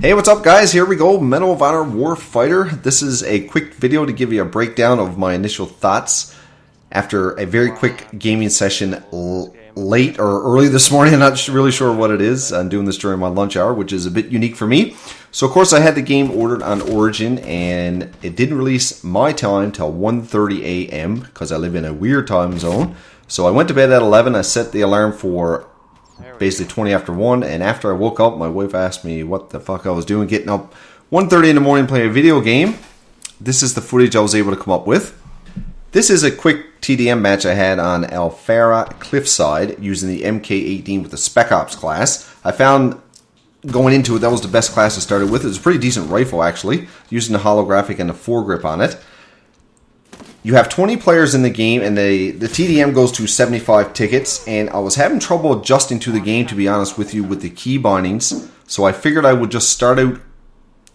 Hey, what's up guys? Here we go, Medal of Honor Warfighter. This is a quick video to give you a breakdown of my initial thoughts after a very quick gaming session late or early this morning. I'm not really sure what it is. I'm doing this during my lunch hour, which is a bit unique for me. So of course I had the game ordered on Origin and it didn't release my time till 1:30 a.m. because I live in a weird time zone. So I went to bed at 11. I set the alarm for basically 20 after 1, and after I woke up, my wife asked me what the fuck I was doing getting up 1:30 in the morning playing a video game. This is the footage I was able to come up with. This is a quick TDM match I had on Al Farah Cliffside using the MK18 with the Spec Ops class. I found going into it that was the best class I started with. It was a pretty decent rifle actually, using the holographic and the foregrip on it. You have 20 players in the game, and the TDM goes to 75 tickets, and I was having trouble adjusting to the game, to be honest with you, with the key bindings. So I figured I would just start out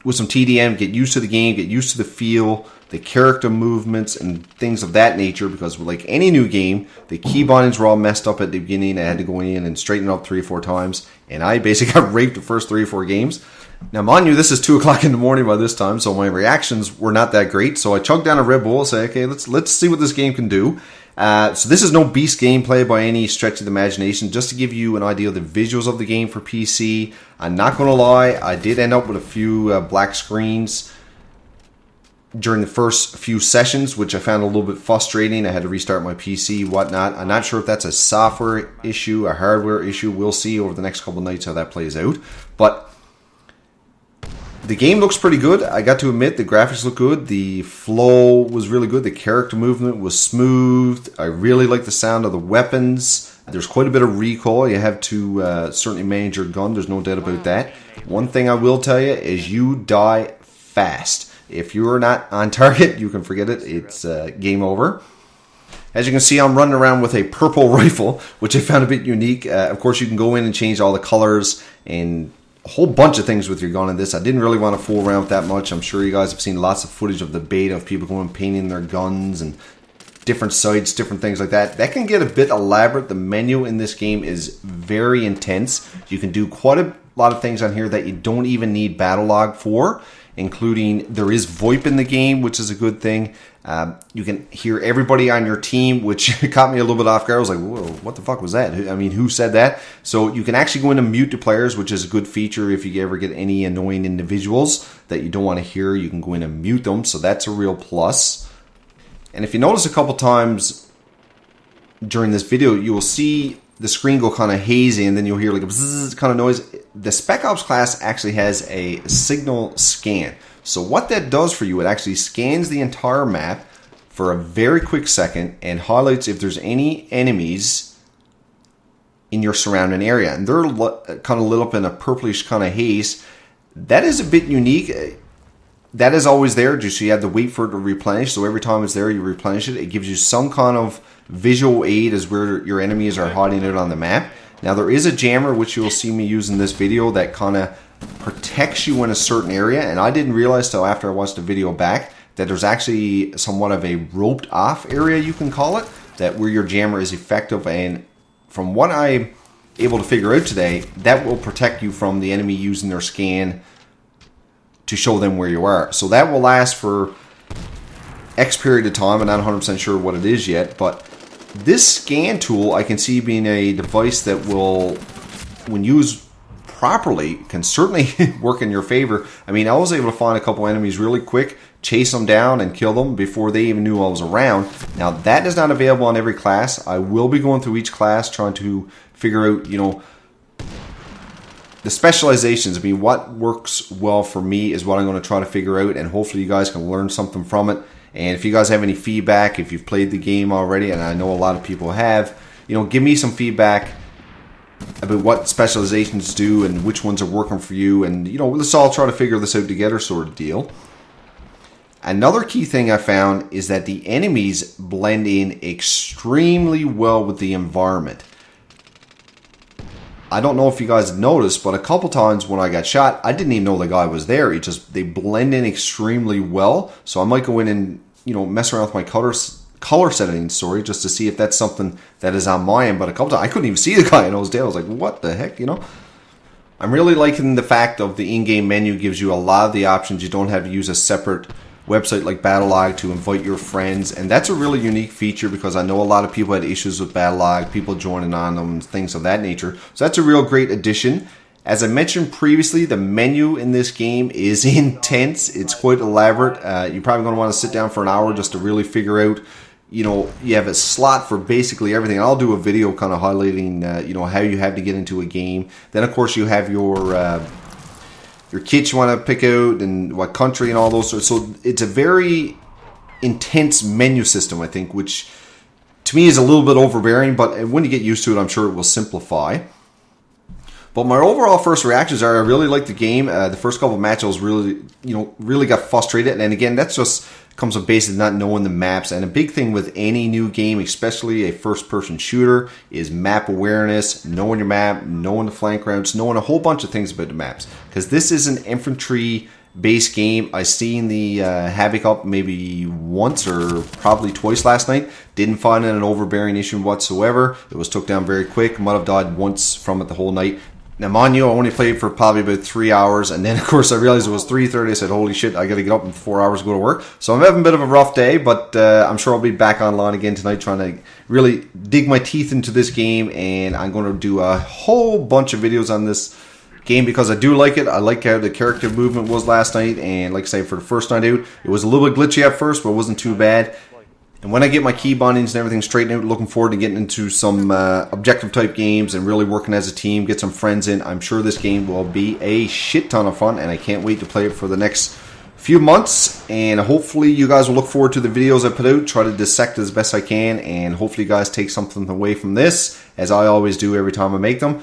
with some TDM, get used to the game, get used to the feel, the character movements, and things of that nature, because like any new game, the key bindings were all messed up at the beginning. I had to go in and straighten it up 3 or 4 times, and I basically got raped the first 3 or 4 games. Now, mind you, this is 2 o'clock in the morning by this time, so my reactions were not that great. So I chugged down a Red Bull and say, okay, let's see what this game can do. So this is no beast gameplay by any stretch of the imagination, just to give you an idea of the visuals of the game for PC. I'm not going to lie, I did end up with a few black screens during the first few sessions, which I found a little bit frustrating. I had to restart my PC, whatnot. I'm not sure if that's a software issue, a hardware issue. We'll see over the next couple of nights how that plays out. But the game looks pretty good. I got to admit, the graphics look good. The flow was really good. The character movement was smooth. I really like the sound of the weapons. There's quite a bit of recoil. You have to certainly manage your gun. There's no doubt about that. One thing I will tell you is you die fast. If you're not on target, you can forget it. It's game over. As you can see, I'm running around with a purple rifle, which I found a bit unique. Of course, you can go in and change all the colors and a whole bunch of things with your gun in this. I didn't really want to fool around with that much. I'm sure you guys have seen lots of footage of the beta of people going and painting their guns and different sights, different things like that. That can get a bit elaborate. The menu in this game is very intense. You can do quite a lot of things on here that you don't even need battle log for, including there is VoIP in the game, which is a good thing. You can hear everybody on your team, which caught me a little bit off guard. I was like, whoa, what the fuck was that? I mean, who said that? So you can actually go in and mute the players, which is a good feature. If you ever get any annoying individuals that you don't want to hear, you can go in and mute them. So that's a real plus. And if you notice a couple times during this video, you will see the screen go kind of hazy, and then you'll hear like a bzzz kind of noise. The Spec Ops class actually has a signal scan. So what that does for you, it actually scans the entire map for a very quick second and highlights if there's any enemies in your surrounding area. And they're kind of lit up in a purplish kind of haze. That is a bit unique. That is always there, just so you have to wait for it to replenish. So every time it's there, you replenish it. It gives you some kind of visual aid as where your enemies are hiding out on the map. Now there is a jammer, which you'll see me use in this video, that kind of protects you in a certain area. And I didn't realize till after I watched the video back that there's actually somewhat of a roped off area, you can call it, that where your jammer is effective. And from what I'm able to figure out today, that will protect you from the enemy using their scan to show them where you are. So that will last for X period of time. I'm not 100% sure what it is yet, but this scan tool I can see being a device that will, when used properly, can certainly work in your favor. I mean, I was able to find a couple enemies really quick, chase them down and kill them before they even knew I was around. Now that is not available on every class. I will be going through each class trying to figure out, you know, the specializations. I mean, what works well for me is what I'm going to try to figure out, and hopefully you guys can learn something from it. And if you guys have any feedback, if you've played the game already, and I know a lot of people have, you know, give me some feedback about what specializations do and which ones are working for you. And, you know, let's all try to figure this out together, sort of deal. Another key thing I found is that the enemies blend in extremely well with the environment. I don't know if you guys noticed, but a couple times when I got shot, I didn't even know the guy was there. They blend in extremely well. So I might go in and, you know, mess around with my color settings, just to see if that's something that is on my end. But a couple times I couldn't even see the guy and I was dead. I was like, what the heck, you know? I'm really liking the fact of the in-game menu gives you a lot of the options. You don't have to use a separate website like Battlelog to invite your friends, and that's a really unique feature because I know a lot of people had issues with Battlelog, people joining on them, things of that nature. So that's a real great addition. As I mentioned previously, the menu in this game is intense. It's quite elaborate. You're probably going to want to sit down for an hour just to really figure out, you know, you have a slot for basically everything. I'll do a video kind of highlighting, you know, how you have to get into a game. Then, of course, you have your kits you want to pick out and what country and all those sorts. So it's a very intense menu system, I think, which to me is a little bit overbearing, but when you get used to it, I'm sure it will simplify. But my overall first reactions are I really like the game. The first couple of matches I was really got frustrated. And again, that's just comes with basically not knowing the maps. And a big thing with any new game, especially a first-person shooter, is map awareness, knowing your map, knowing the flank routes, knowing a whole bunch of things about the maps. Because this is an infantry-based game. I seen the Havoc up maybe once or probably twice last night. Didn't find it an overbearing issue whatsoever. It was took down very quick. Might have died once from it the whole night. Now, mind you, I only played for probably about 3 hours, and then, of course, I realized it was 3:30. I said, holy shit, I got to get up in 4 hours to go to work. So I'm having a bit of a rough day, but I'm sure I'll be back online again tonight trying to really dig my teeth into this game, and I'm going to do a whole bunch of videos on this game because I do like it. I like how the character movement was last night, and like I say, for the first night out, it was a little bit glitchy at first, but it wasn't too bad. And when I get my key bindings and everything straightened out, looking forward to getting into some objective type games and really working as a team, get some friends in. I'm sure this game will be a shit ton of fun, and I can't wait to play it for the next few months. And hopefully you guys will look forward to the videos I put out, try to dissect it as best I can, and hopefully you guys take something away from this, as I always do every time I make them.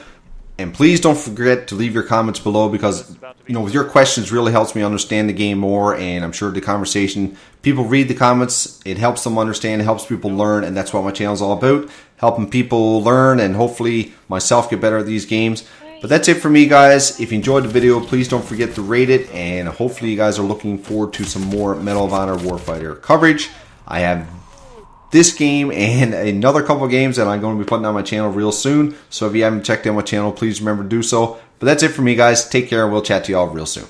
And please don't forget to leave your comments below because, you know, with your questions really helps me understand the game more, and I'm sure the conversation, people read the comments, it helps them understand, it helps people learn, and that's what my channel is all about, helping people learn and hopefully myself get better at these games. But that's it for me, guys. If you enjoyed the video, please don't forget to rate it, and hopefully you guys are looking forward to some more Medal of Honor Warfighter coverage. I have this game and another couple of games that I'm going to be putting on my channel real soon. So if you haven't checked out my channel, please remember to do so. But that's it for me, guys. Take care. We'll chat to you all real soon.